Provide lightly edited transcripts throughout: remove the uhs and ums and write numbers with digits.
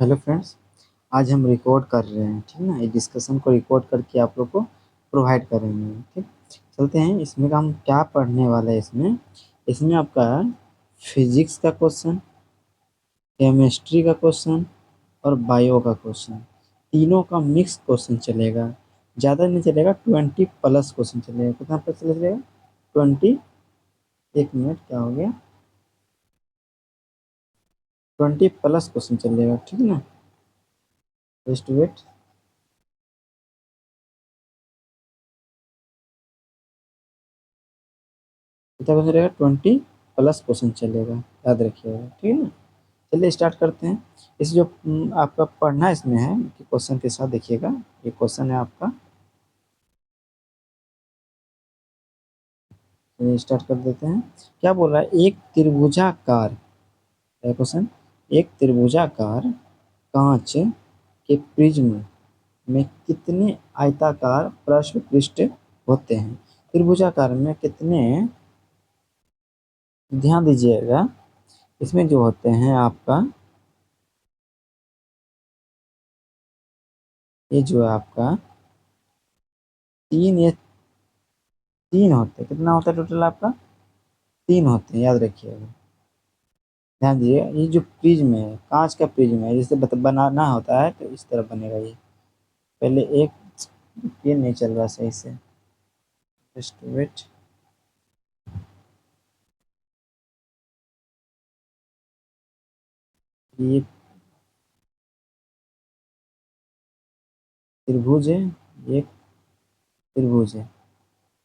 Hello friends. आज हम record कर रहे हैं, ठीक ना। ये डिस्कशन को रिकॉर्ड करके आप लोग को प्रोवाइड करेंगे, ठीक। चलते हैं, इसमें का हम क्या पढ़ने वाले हैं। इसमें इसमें आपका फिजिक्स का क्वेश्चन, केमिस्ट्री का क्वेश्चन और बायो का क्वेश्चन, तीनों का मिक्स क्वेश्चन चलेगा। ज़्यादा नहीं चलेगा, 20+ क्वेश्चन चलेगा। कितना प्लस चलेगा? 20। एक मिनट, क्या हो गया? 20+ क्वेश्चन चलेगा, ठीक ना। Just wait. कितना क्वेश्चन रहेगा? 20+ क्वेश्चन चलेगा, याद रखिएगा, ठीक है ना। चलिए स्टार्ट करते हैं। इस जो आपका पढ़ना इसमें है कि क्वेश्चन के साथ देखिएगा। ये क्वेश्चन है आपका। चलिए स्टार्ट कर देते हैं। क्या बोल रहा है? एक त्रिभुजाकार, क्या क्वेश्चन? एक त्रिभुजाकार कांच के प्रिज्म में कितने आयताकार प्रश्न पृष्ठ होते हैं? त्रिभुजाकार में कितने, ध्यान दीजिएगा, इसमें जो होते हैं आपका, ये जो है आपका तीन, ये तीन होते हैं। कितना होता है टोटल आपका? तीन होते हैं, याद रखिएगा। ध्यान दीजिए, ये जो प्रिज्म है, कांच का प्रिज्म है, जिसे बनाना होता है तो इस तरह बनेगा ये। पहले एक, ये नहीं चल रहा सही से, जस्ट वेट। ये त्रिभुज है, ये त्रिभुज है,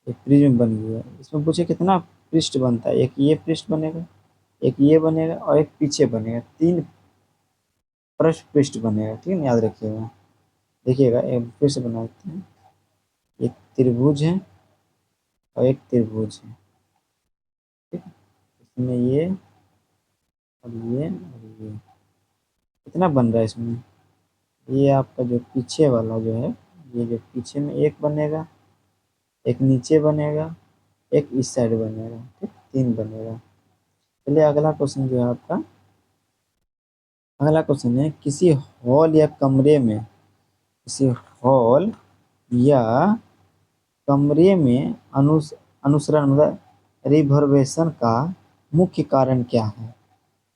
एक प्रिज्म बन गया। इसमें पूछे कितना पृष्ठ बनता है? एक ये पृष्ठ बनेगा, एक ये बनेगा और एक पीछे बनेगा। तीन पृष्ठ पृष्ठ बनेगा, ठीक है ना, याद रखिएगा। देखिएगा, एक फिर से बनाते हैं। एक त्रिभुज है और एक त्रिभुज है, ठीक है। इसमें ये और ये और ये, कितना बन रहा है इसमें? ये आपका जो पीछे वाला जो है, ये जो पीछे में एक बनेगा, एक नीचे बनेगा, एक इस साइड बनेगा, ठीक, तीन बनेगा। चलिए अगला क्वेश्चन जो है आपका, अगला क्वेश्चन है, किसी हॉल या कमरे में, किसी हॉल या कमरे में अनुसरण मतलब रिवर्बरेशन का मुख्य कारण क्या है?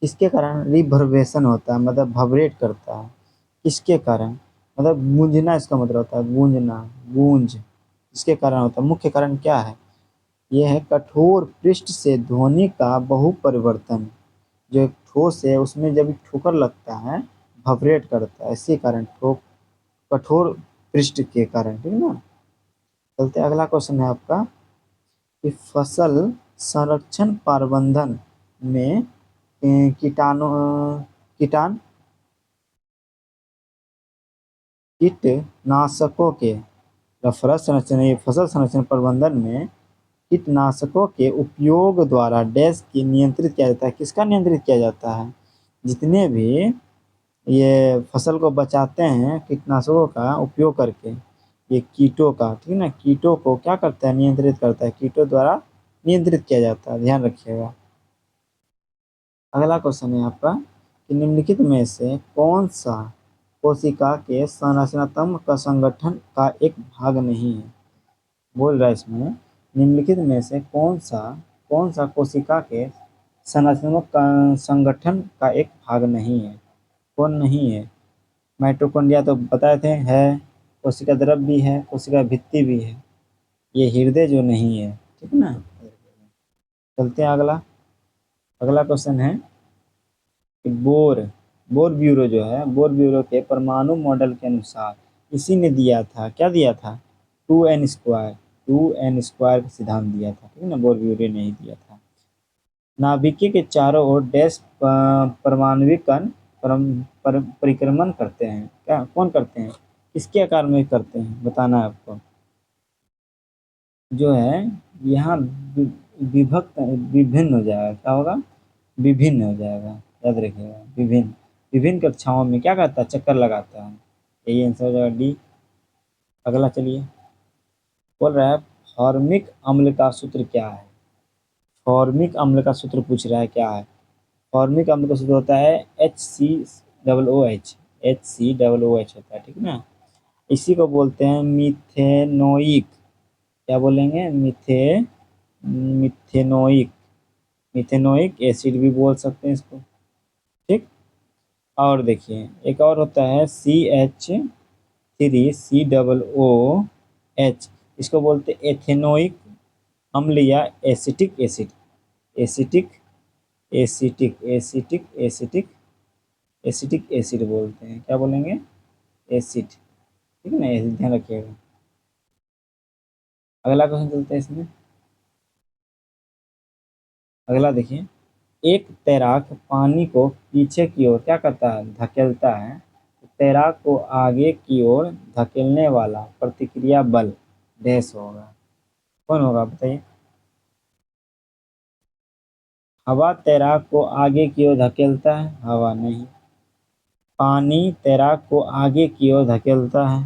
किसके कारण रिवर्बरेशन होता है, मतलब वाइब्रेट करता है? किसके कारण? मतलब गूंजना, इसका मतलब होता है गूंजना, गूंज। इसके कारण होता है, मुख्य कारण क्या है? यह है कठोर पृष्ठ से ध्वनि का बहु परिवर्तन। जो एक ठोस है उसमें जब ठोकर लगता है, वाइब्रेट करता है, इसी कारण ठोक, कठोर पृष्ठ के कारण, ठीक है ना। चलते अगला क्वेश्चन है आपका कि फसल संरक्षण प्रबंधन में कीटाणु कीटान कीटनाशकों के, फसल संरक्षण प्रबंधन में कीटनाशकों के उपयोग द्वारा डैश की नियंत्रित किया जाता है? किसका नियंत्रित किया जाता है? जितने भी ये फसल को बचाते हैं कीटनाशकों का उपयोग करके, ये कीटों का, ठीक है ना, कीटों को क्या करता है? नियंत्रित करता है, कीटों द्वारा नियंत्रित किया जाता है, ध्यान रखिएगा। अगला क्वेश्चन है आपका कि निम्नलिखित में से कौन सा कोशिका के संरचनात्मक का संगठन का एक भाग नहीं है? बोल रहा है इसमें, निम्नलिखित में से कौन सा कोशिका के संरचनात्मक संगठन का एक भाग नहीं है? कौन नहीं है? माइटोकॉन्ड्रिया तो बताए थे है, कोशिका द्रव भी है, कोशिका भित्ति भी है, ये हृदय जो नहीं है, ठीक है ना। चलते हैं अगला। अगला क्वेश्चन है कि बोर ब्यूरो जो है, बोर ब्यूरो के परमाणु मॉडल के अनुसार इसी ने दिया था, क्या दिया था? 2n², 2n² का सिद्धांत दिया था, ठीक है ना, बोर ब्यूरो ने ही दिया था। नाभिक के चारों ओर डैश परमाणविक कण परिक्रमण करते हैं, क्या कौन करते हैं? किसके आकार में करते हैं, बताना है आपको। जो है यहाँ विभक्त, विभिन्न हो जाएगा, क्या होगा? विभिन्न हो जाएगा, याद रखिएगा, विभिन्न। विभिन्न कक्षाओं में क्या करता है? चक्कर लगाता है। यही आंसर हो जाएगा डी। अगला चलिए, बोल रहा है फॉर्मिक अम्ल का सूत्र क्या है? फॉर्मिक अम्ल का सूत्र पूछ रहा है, क्या है? फॉर्मिक अम्ल का सूत्र होता है HCOOH, HCOOH होता है, ठीक ना। इसी को बोलते हैं मिथेनोइक। क्या बोलेंगे? मिथेनोइक। मिथेनोइक एसिड भी बोल सकते हैं इसको, ठीक। और देखिए एक और होता है CH3COOH, इसको बोलते हैं एथेनोइक अम्ल या acetic acid. Acetic acetic acetic acetic acetic acid बोलते हैं। क्या बोलेंगे? एसिड, ठीक है ना, एसिड ध्यान रखिएगा। अगला क्वेश्चन चलते हैं इसमें। अगला देखिए, एक तैराक पानी को पीछे की ओर क्या करता है? धकेलता है। तैराक को आगे की ओर धकेलने वाला प्रतिक्रिया बल डैश होगा। कौन होगा बताइए? हवा तैराक को आगे की ओर धकेलता है, हवा नहीं। पानी तैराक को आगे की ओर धकेलता है,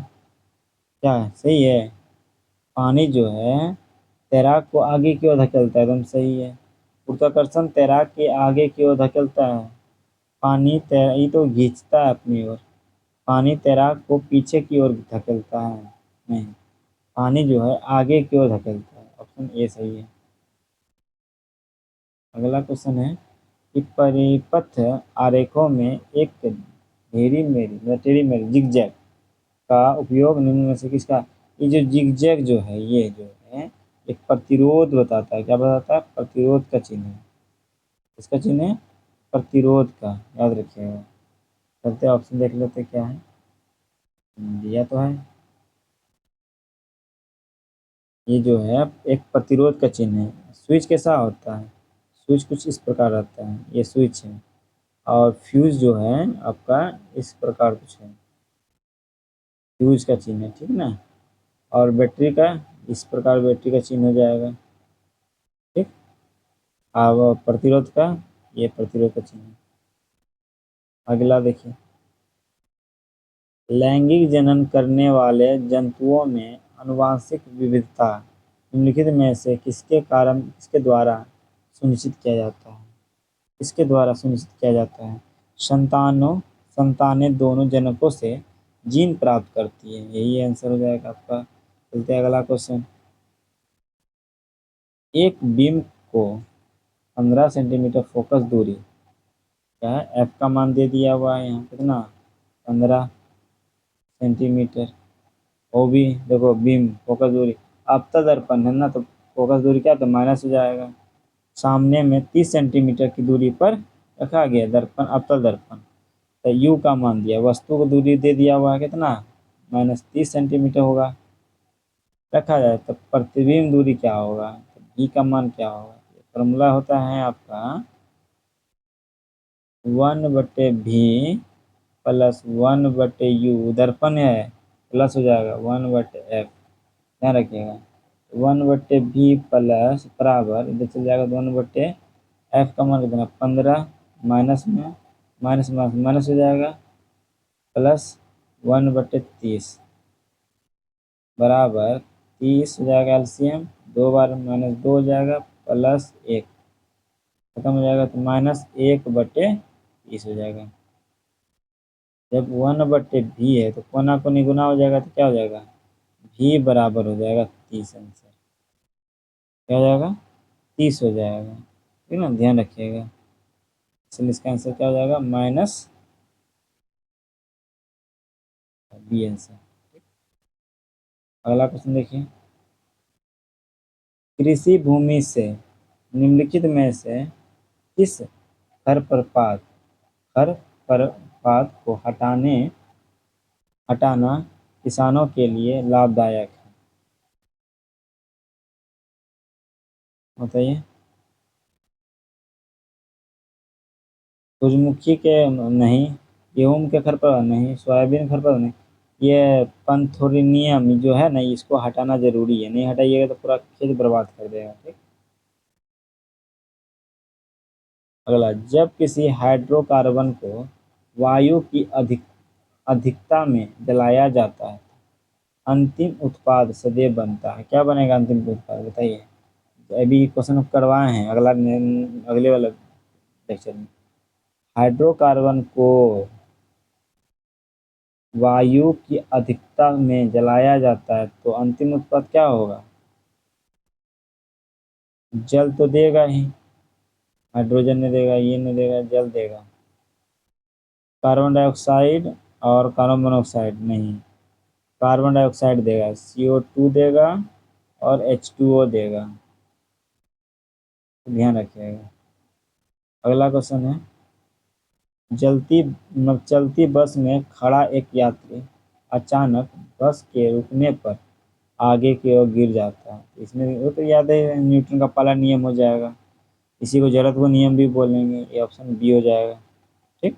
क्या है? सही है। पानी जो है तैराक को आगे की ओर धकेलता है, एकदम सही है। गुरुत्वाकर्षण तैराक के आगे की ओर धकेलता है, पानी ये तो खींचता है अपनी ओर। पानी तैराक को पीछे की ओर धकेलता है, नहीं, पानी जो है आगे की ओर धकेलता है। ऑप्शन ए सही है। अगला क्वेश्चन है कि परिपथ आरेखों में एक टेढ़ी मेढ़ी जिगजैग का उपयोग निम्न में से किसका? ये जो जिगजैग जो है, ये जो है एक प्रतिरोध बताता है। क्या बताता है? प्रतिरोध का चिन्ह है। इसका चिन्ह है प्रतिरोध का, याद रखिएगा। चलते ऑप्शन देख लेते क्या है। दिया तो है, ये जो है एक प्रतिरोध का चिन्ह है। स्विच कैसा होता है? स्विच कुछ इस प्रकार रहता है, ये स्विच है। और फ्यूज जो है आपका इस प्रकार कुछ है, फ्यूज का चिन्ह है, ठीक ना। और बैटरी का इस प्रकार बैटरी का चिन्ह हो जाएगा, ठीक। अब प्रतिरोध का ये प्रतिरोध का चिन्ह है। अगला देखिए, लैंगिक जनन करने वाले जंतुओं में आनुवंशिक विविधता निम्नलिखित में से किसके द्वारा सुनिश्चित किया जाता है? किसके द्वारा सुनिश्चित किया जाता है? संतानें दोनों जनकों से जीन प्राप्त करती है, यही आंसर हो जाएगा आपका। चलते हैं अगला क्वेश्चन। एक बीम को 15 सेंटीमीटर फोकस दूरी, क्या है? एफ का मान दे दिया हुआ है यहाँ, कितना? 15 सेंटीमीटर। वो भी देखो बीम फोकस दूरी आपतन दर्पण है ना, तो फोकस दूरी क्या, तो माइनस हो जाएगा। सामने में 30 सेंटीमीटर की दूरी पर रखा गया दर्पण, अवतल दर्पण। तो यू का मान दिया, वस्तु को दूरी दे दिया हुआ है कितना? -30 सेंटीमीटर होगा। रखा जाए तो प्रतिबिंब दूरी क्या होगा? तो भी का मान क्या होगा? फॉर्मूला होता है आपका 1/v प्लस 1/u, दर्पण है प्लस हो जाएगा 1/f, ध्यान रखिएगा। 1/v प्लस बराबर इधर चल जाएगा 1/f का मान कितना? 15, माइनस में माइनस माइनस माइनस हो जाएगा, प्लस 1/30 बराबर 30 हो जाएगा। एलसीएम 2 बार -2 हो जाएगा, प्लस 1 खत्म हो जाएगा, तो -1/30 हो जाएगा। जब 1/v है तो कोना को निगुना हो जाएगा, तो क्या हो जाएगा? v बराबर हो जाएगा 30, आंसर क्या हो जाएगा? 30 हो जाएगा, ठीक ना, ध्यान रखिएगा। इसलिए इसका आंसर क्या हो जाएगा? -b answer. अगला क्वेश्चन देखिए, कृषि भूमि से निम्नलिखित में से किस खरपतवार खरपतवार को हटाना किसानों के लिए लाभदायक है? बताइए। सूरजमुखी के नहीं, गेहूं के खरपतवार नहीं, सोयाबीन खरपतवार नहीं, ये पंथोरिनियम जो है ना, इसको हटाना जरूरी है, नहीं हटाइएगा तो पूरा खेत बर्बाद कर देगा, ठीक। अगला, जब किसी हाइड्रोकार्बन को वायु की अधिकता में जलाया जाता है, अंतिम उत्पाद सदैव बनता है, क्या बनेगा अंतिम उत्पाद बताइए। अभी क्वेश्चन करवाए हैं अगले वाले लेक्चर में। हाइड्रोकार्बन को वायु की अधिकता में जलाया जाता है तो अंतिम उत्पाद क्या होगा? जल तो देगा ही, हाइड्रोजन नहीं देगा, ये नहीं देगा, जल देगा। कार्बन डाइऑक्साइड और कार्बन मोनोऑक्साइड नहीं, कार्बन डाइऑक्साइड देगा, CO2 देगा और H2O देगा, तो ध्यान रखिएगा। अगला क्वेश्चन है, चलती बस में खड़ा एक यात्री अचानक बस के रुकने पर आगे की ओर गिर जाता है। इसमें वो तो याद है, न्यूटन का पहला नियम हो जाएगा, इसी को जड़त्व नियम भी बोलेंगे, ये ऑप्शन बी हो जाएगा। ठीक।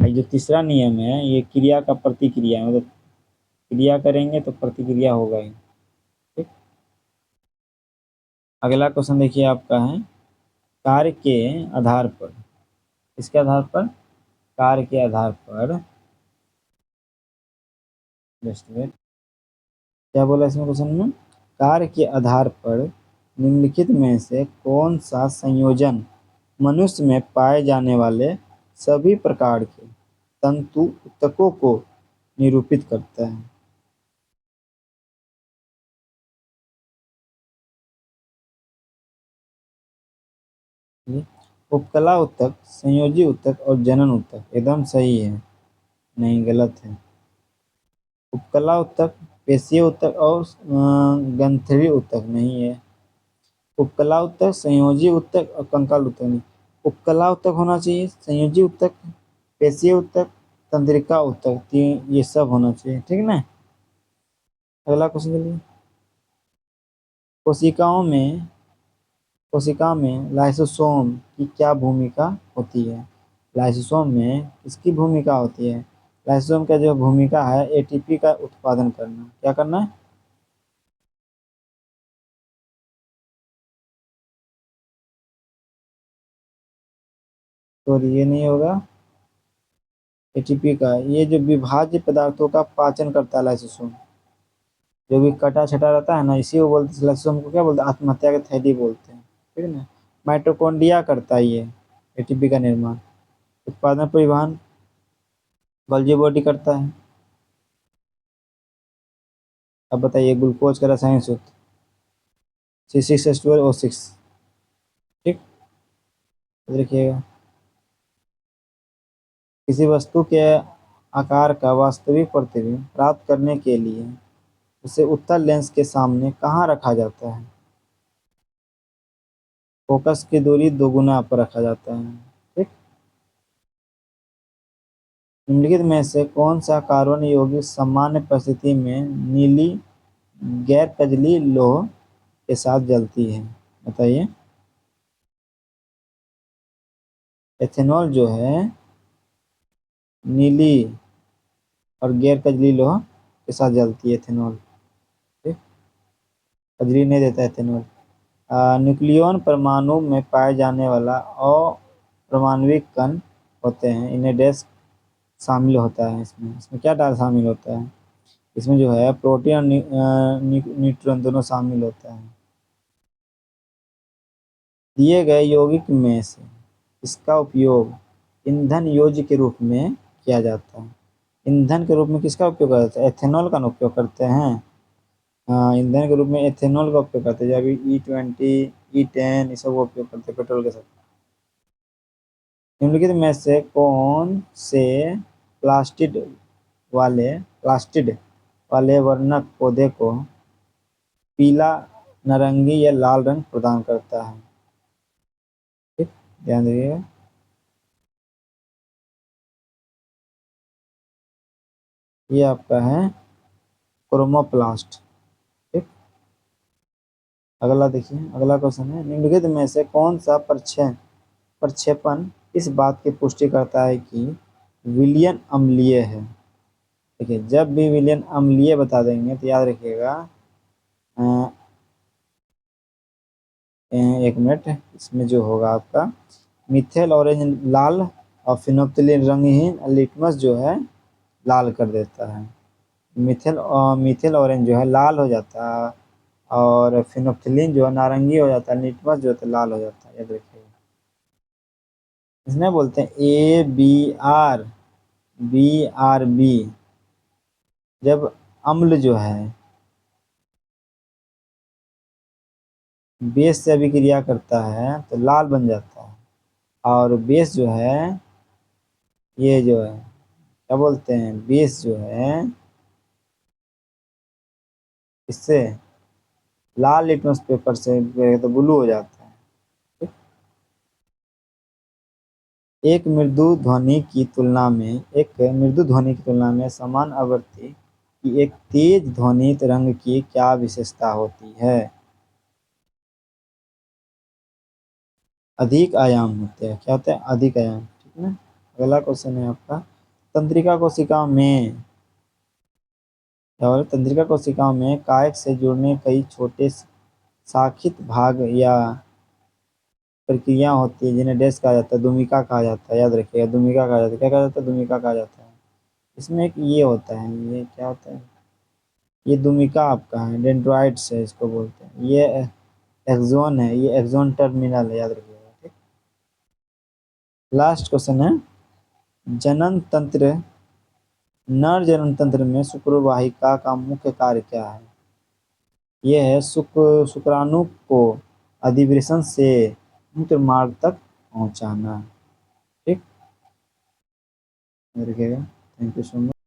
ये जो तीसरा नियम है ये क्रिया का प्रतिक्रिया है, मतलब क्रिया करेंगे तो प्रतिक्रिया होगा ही। ठीक। अगला क्वेश्चन देखिए आपका है, कार्य के आधार पर, इसके आधार पर, कार्य के आधार पर, जस्ट वेट, क्या बोला इसमें क्वेश्चन में, कार्य के आधार पर निम्नलिखित में से कौन सा संयोजन मनुष्य में पाए जाने वाले सभी प्रकार के तंतु ऊतकों को निरूपित करता है? ये उपकला ऊतक, संयोजी ऊतक और जनन ऊतक, एकदम सही है, नहीं गलत है। उपकला ऊतक, पेशीय ऊतक और ग्रंथिलीय ऊतक नहीं है। उपकला ऊतक, संयोजी ऊतक और कंकाल ऊतक नहीं। उपकला ऊतक होना चाहिए, संयोजी ऊतक, पेशीय ऊतक, तंत्रिका ऊतक, ये सब होना चाहिए। ठीक ना। अगला क्वेश्चन चलिए, कोशिकाओं में कोशिका में लाइसोसोम की क्या भूमिका होती है? लाइसोसोम में किसकी भूमिका होती है? लाइसोसोम का जो भूमिका है ATP का उत्पादन करना, क्या करना है? तो ये नहीं होगा, ATP का, ये जो विभाज्य पदार्थों का पाचन करता है लाइसोसोम, जो भी कटा छटा रहता है ना, इसी को बोलते हैं लाइसोसोम को, क्या बोलते हैं, आत्महत्या की थैली बोलते हैं। ठीक है ना। माइटोकॉन्ड्रिया करता है ये ATP का निर्माण, उत्पादन परिवहन गोल्गी बॉडी करता है। अब बताइए ग्लूकोज का रासायनिक सूत्र C6H12O6। ठीक। तो देखिएगा, किसी वस्तु के आकार का वास्तविक प्रतिबिंब प्राप्त करने के लिए उसे उत्तल लेंस के सामने कहाँ रखा जाता है? फोकस की दूरी दोगुना पर रखा जाता है। ठीक। निम्नलिखित में से कौन सा कार्बन यौगिक सामान्य परिस्थिति में नीली गैर कजली लौह के साथ जलती है? बताइए। एथेनॉल जो है नीली और गैर कजली लौह के साथ जलती है एथेनॉल। ठीक। कजली नहीं देता एथेनॉल। न्यूक्लियॉन परमाणु में पाए जाने वाला अपारमाणविक कण होते हैं, इन्हें डैश शामिल होता है, इसमें इसमें क्या डाल शामिल होता है? इसमें जो है प्रोटीन और न्यूट्रॉन दोनों शामिल होता है। दिए गए यौगिक में से इसका उपयोग ईंधन योज्य के रूप में किया जाता है। ईंधन के रूप में किसका उपयोग करते हैं? एथेनॉल का उपयोग करते हैं। हाँ, ईंधन के रूप में एथेनॉल का उपयोग करते हैं, जब E20, E10 ये सब उपयोग करते हैं पेट्रोल के साथ। निम्नलिखित में से कौन से प्लास्टिड प्लास्टिड वाले वर्णक पौधे को पीला, नारंगी या लाल रंग प्रदान करता है? ठीक, ध्यान दीजिएगा। ये आपका है क्रोमोप्लास्ट। ठीक। अगला देखिए, अगला क्वेश्चन है, निम्नलिखित में से कौन सा प्रक्षेपण इस बात की पुष्टि करता है कि विलयन अम्लीय है? देखिए, जब भी विलयन अम्लीय बता देंगे तो याद रखिएगा, अ, एक मिनट, इसमें जो होगा आपका मिथेल ऑरेंज लाल और फिनोप्थिलीन रंगहीन लिटमस जो है लाल कर देता है। मिथेल ऑरेंज जो है लाल हो जाता है और फिनोप्थिलीन जो है नारंगी हो जाता है, लिटमस जो है लाल हो जाता है, याद रखिएगा। इसमें बोलते हैं ABR BRB, जब अम्ल जो है बेस से अभिक्रिया करता है तो लाल बन जाता है, और बेस जो है, ये जो है क्या बोलते हैं, बेस जो है इससे लाल लिटमस पेपर से तो ब्लू हो जाता है। एक मृदु ध्वनि की तुलना में समान आवृत्ति की एक तेज ध्वनि तरंग की क्या विशेषता होती है? अधिक आयाम होते हैं। क्या होता है? अधिक आयाम। ठीक है ना। अगला क्वेश्चन है आपका, तंत्रिका कोशिकाओं में, और तंत्रिका कोशिकाओं में कायक से जुड़ने कई छोटे शाखित भाग या प्रक्रिया होती है जिन्हें डैश कहा जाता है, दुमिका कहा जाता है। याद रखिएगा, दुमिका कहा जाता है। क्या कहा जाता है? दुमिका कहा जाता है। इसमें एक ये होता है, ये क्या होता है, ये दुमिका आपका है, डेंड्राइट्स है इसको बोलते हैं। ये एक्सोन है, ये एक्सोन टर्मिनल है, याद रखिएगा। ठीक। लास्ट क्वेश्चन है, जनन तंत्र, नर जनन तंत्र में शुक्रवाहिका का मुख्य कार्य क्या है? ये है शुक्राणु को अधिवृषण से मूत्र मार्ग तक पहुंचाना। ठीक। याद रखिएगा। Thank you so much.